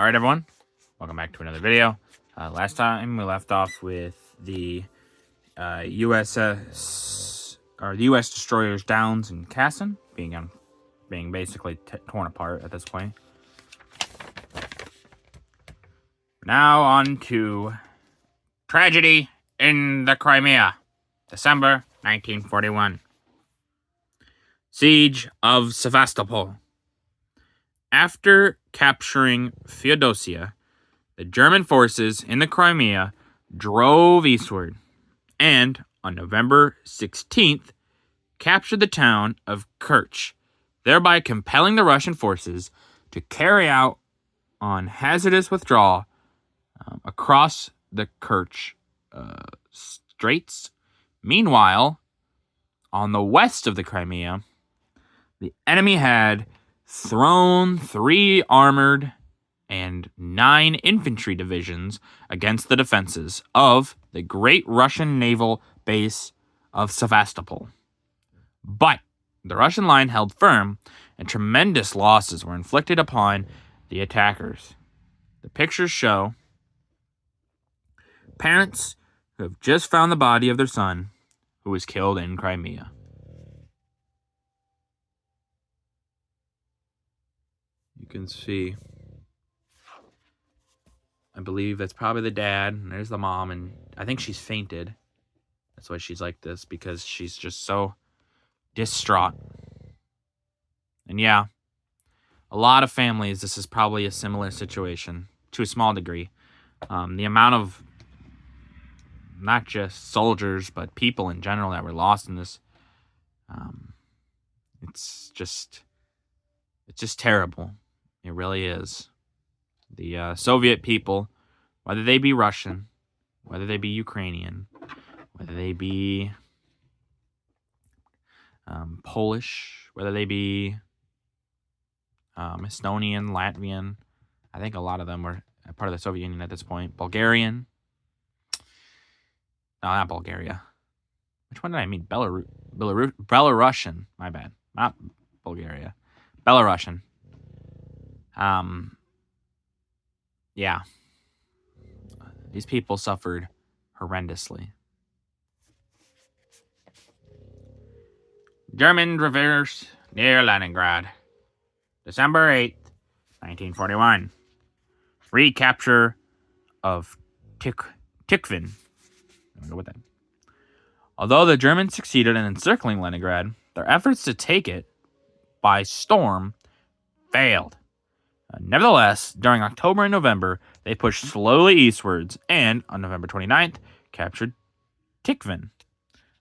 All right, everyone. Welcome back to another video. Last time we left off with the USS or the U.S. destroyers Downs and Cassin being basically torn apart at this point. Now on to tragedy in the Crimea, December 1941. Siege of Sevastopol. After capturing Feodosia, the German forces in the Crimea drove eastward and, on November 16th, captured the town of Kerch, thereby compelling the Russian forces to carry out on hazardous withdrawal across the Kerch Straits. Meanwhile, on the west of the Crimea, the enemy had thrown 3 armored and 9 infantry divisions against the defenses of the great Russian naval base of Sevastopol. But the Russian line held firm, and tremendous losses were inflicted upon the attackers. The pictures show parents who have just found the body of their son who was killed in Crimea. You can see, I believe that's probably the dad, and there's the mom, and I think she's fainted. That's why she's like this, because she's just so distraught. And yeah, a lot of families, this is probably a similar situation, to a small degree. The amount of not just soldiers, but people in general that were lost in this, it's just terrible. It really is. The Soviet people, whether they be Russian, whether they be Ukrainian, whether they be Polish, whether they be Estonian, Latvian, I think a lot of them were part of the Soviet Union at this point. Bulgarian. No, not Bulgaria. Which one did I mean? Belarusian. My bad. Not Bulgaria. Belarusian. Yeah. These people suffered horrendously. German reverse near Leningrad. December 8th, 1941. Recapture of Tikhvin. I'm gonna go with that. Although the Germans succeeded in encircling Leningrad, their efforts to take it by storm failed. Nevertheless, during October and November, they pushed slowly eastwards and, on November 29th, captured Tikhvin,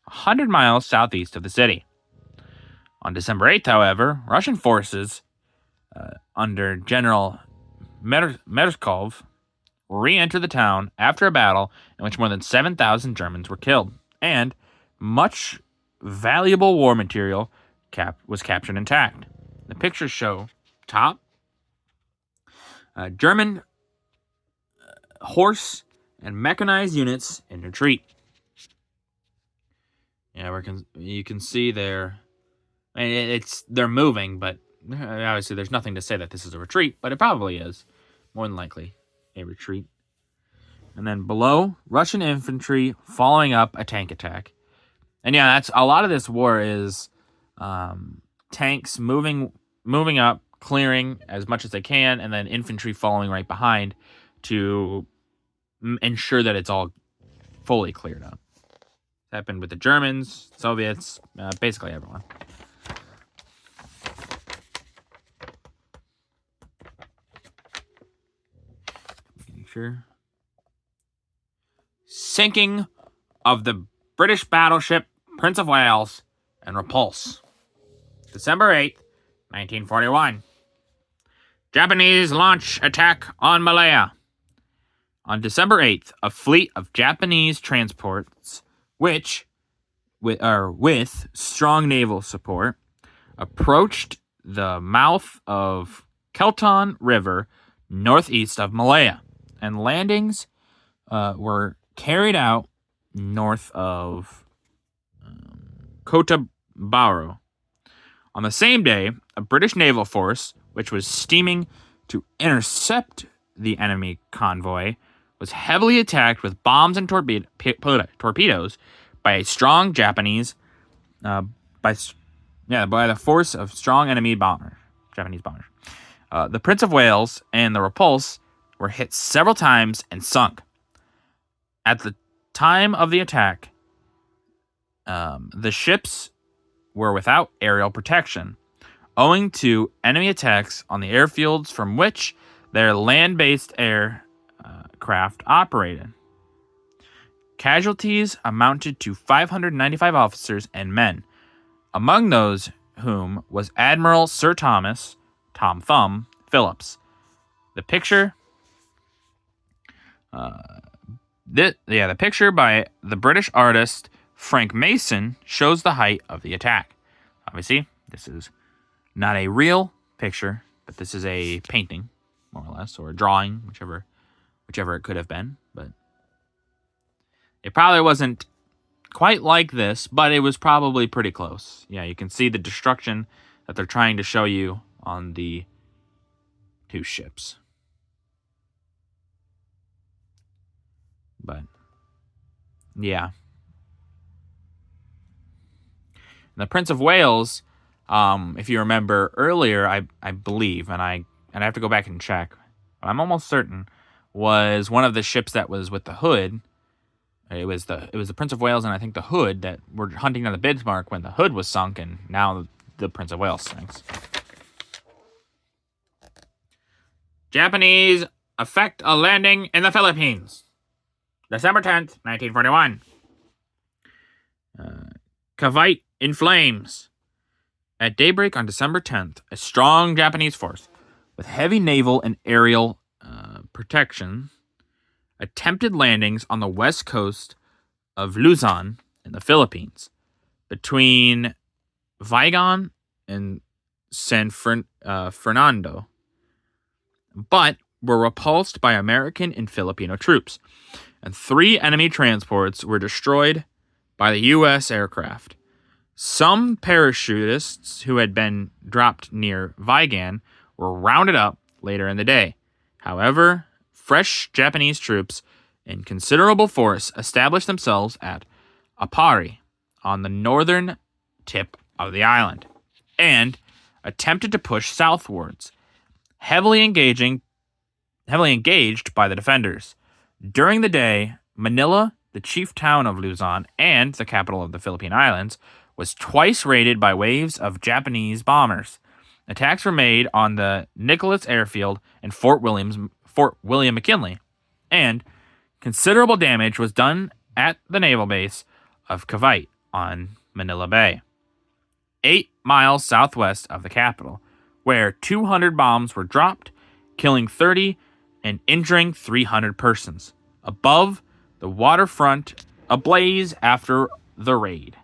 100 miles southeast of the city. On December 8th, however, Russian forces under General Merkov re-entered the town after a battle in which more than 7,000 Germans were killed, and much valuable war material was captured intact. The pictures show top German horse and mechanized units in retreat. Yeah, you can see there. I mean, they're moving, but obviously there's nothing to say that this is a retreat, but it probably is, more than likely, a retreat. And then below, Russian infantry following up a tank attack. And yeah, that's a lot of this war is tanks moving up, clearing as much as they can, and then infantry following right behind to ensure that it's all fully cleared up. It happened with the Germans, Soviets, basically everyone. Sure. Sinking of the British battleship Prince of Wales and repulse. December 8th, 1941. Japanese launch attack on Malaya. On December 8th, a fleet of Japanese transports, which, with strong naval support, approached the mouth of Kelton River northeast of Malaya, and landings were carried out north of Cotabaro. On the same day, a British naval force, which was steaming to intercept the enemy convoy was heavily attacked with bombs and torpedoes by a strong Japanese, by the force of strong enemy Japanese bombers. The Prince of Wales and the Repulse were hit several times and sunk. At the time of the attack, the ships were without aerial protection, owing to enemy attacks on the airfields from which their land-based aircraft operated. Casualties amounted to 595 officers and men, among those whom was Admiral Sir Tom Thumb Phillips. The picture, the picture by the British artist Frank Mason shows the height of the attack. Obviously, this is not a real picture, but this is a painting, more or less, or a drawing, whichever it could have been. But it probably wasn't quite like this, but it was probably pretty close. Yeah, you can see the destruction that they're trying to show you on the two ships. But yeah. The Prince of Wales, if you remember earlier, I believe, and I have to go back and check, but I'm almost certain, was one of the ships that was with the Hood. It was the Prince of Wales and I think the Hood that were hunting down the Bismarck when the Hood was sunk, and now the Prince of Wales sinks. Japanese effect a landing in the Philippines. December 10th, 1941. Cavite in flames. At daybreak on December 10th, a strong Japanese force with heavy naval and aerial protection attempted landings on the west coast of Luzon in the Philippines, between Vigan and San Fernando, but were repulsed by American and Filipino troops, and 3 enemy transports were destroyed by the U.S. aircraft. Some parachutists who had been dropped near Vigan were rounded up later in the day. However, fresh Japanese troops in considerable force established themselves at Apari on the northern tip of the island and attempted to push southwards, heavily engaged by the defenders. During the day, Manila, the chief town of Luzon and the capital of the Philippine Islands, was twice raided by waves of Japanese bombers. Attacks were made on the Nicholas Airfield and Fort William McKinley, and considerable damage was done at the naval base of Cavite on Manila Bay, 8 miles southwest of the capital, where 200 bombs were dropped, killing 30 and injuring 300 persons. Above the waterfront, ablaze after the raid.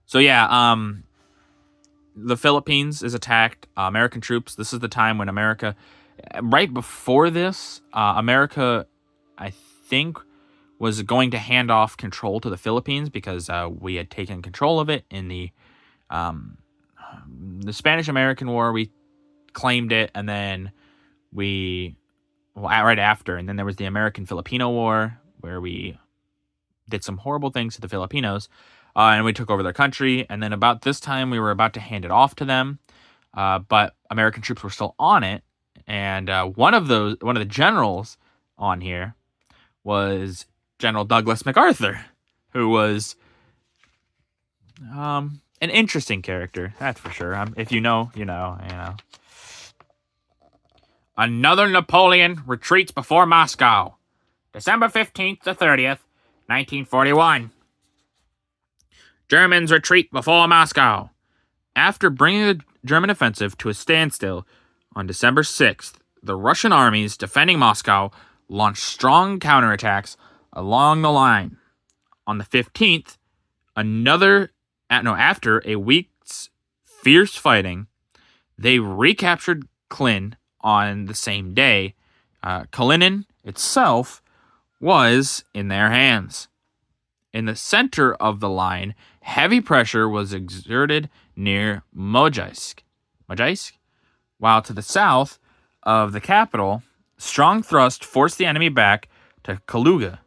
So yeah, the Philippines is attacked. American troops. This is the time when America, right before this, America, I think, was going to hand off control to the Philippines because we had taken control of it in the Spanish-American War. We claimed it, and then right after, and then there was the American-Filipino War, where we did some horrible things to the Filipinos, and we took over their country, and then about this time, we were about to hand it off to them, but American troops were still on it, and one of the generals on here was General Douglas MacArthur, who was an interesting character, that's for sure. If you know, you know. Another Napoleon retreats before Moscow. December 15th to 30th, 1941. Germans retreat before Moscow. After bringing the German offensive to a standstill on December 6th, the Russian armies defending Moscow launched strong counterattacks along the line. On the 15th, after a week's fierce fighting, they recaptured Klin on the same day. Kalinin itself was in their hands. In the center of the line, heavy pressure was exerted near Mojaisk, while to the south, of the capital, strong thrust forced the enemy back to Kaluga,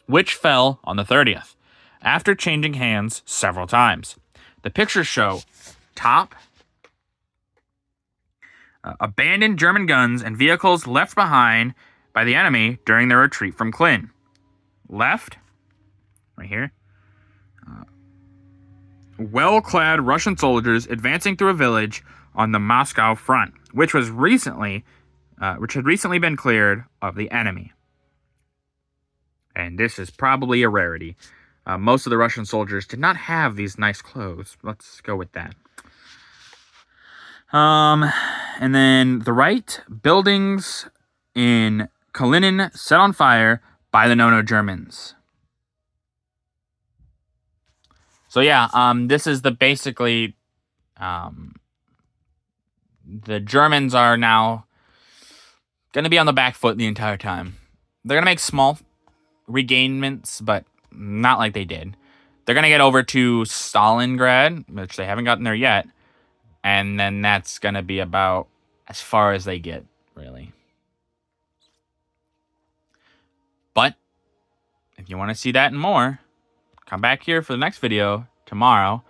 which fell on the 30th, after changing hands several times. The pictures show top, abandoned German guns and vehicles left behind by the enemy during their retreat from Klin. Left, right here, well-clad Russian soldiers advancing through a village on the Moscow front, which had recently been cleared of the enemy. And this is probably a rarity. Most of the Russian soldiers did not have these nice clothes. Let's go with that. And then the right, buildings in Kalinin set on fire by the Nono Germans. So yeah, this is basically, the Germans are now going to be on the back foot the entire time. They're going to make small regainments, but not like they did. They're going to get over to Stalingrad, which they haven't gotten there yet, and then that's going to be about as far as they get, really. But if you want to see that and more, come back here for the next video tomorrow.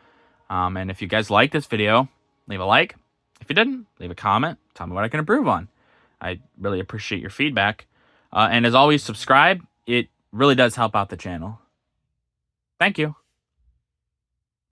And if you guys like this video, leave a like. If you didn't, leave a comment. Tell me what I can improve on. I really appreciate your feedback. And as always, subscribe. It really does help out the channel. Thank you.